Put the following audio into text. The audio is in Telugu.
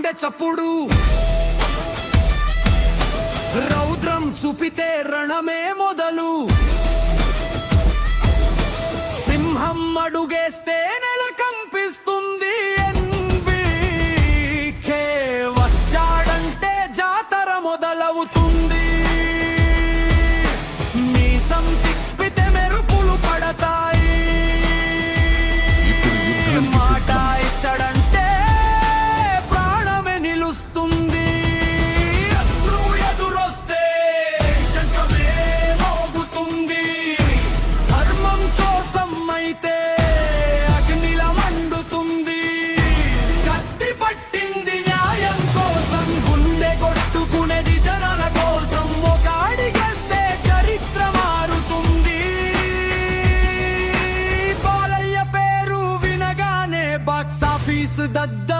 గుండె చప్పుడు రౌద్రం చూపితే రణమే మొదలు సింహం అడుగేస్తే నెల కంపిస్తుంది ఎన్బీకే వచ్చాడంటే జాతర మొదలవుతుంది మీసం తిప్పితే మెరుపులు పడతాయి మాట ఇచ్చడంటే ప్రాణమే నిలుస్తుంది శత్రువు ఎదురొస్తే శంఖమే మోగుతుంది ధర్మం కోసం అయితే అగ్నిల మండుతుంది కత్తి పట్టింది న్యాయం కోసం గుండె కొట్టుకునేది జనాల కోసం ఒక అడిగేస్తే చరిత్ర మారుతుంది బాలయ్య పేరు వినగానే బాక్స్ ఆఫీస్ దద్ద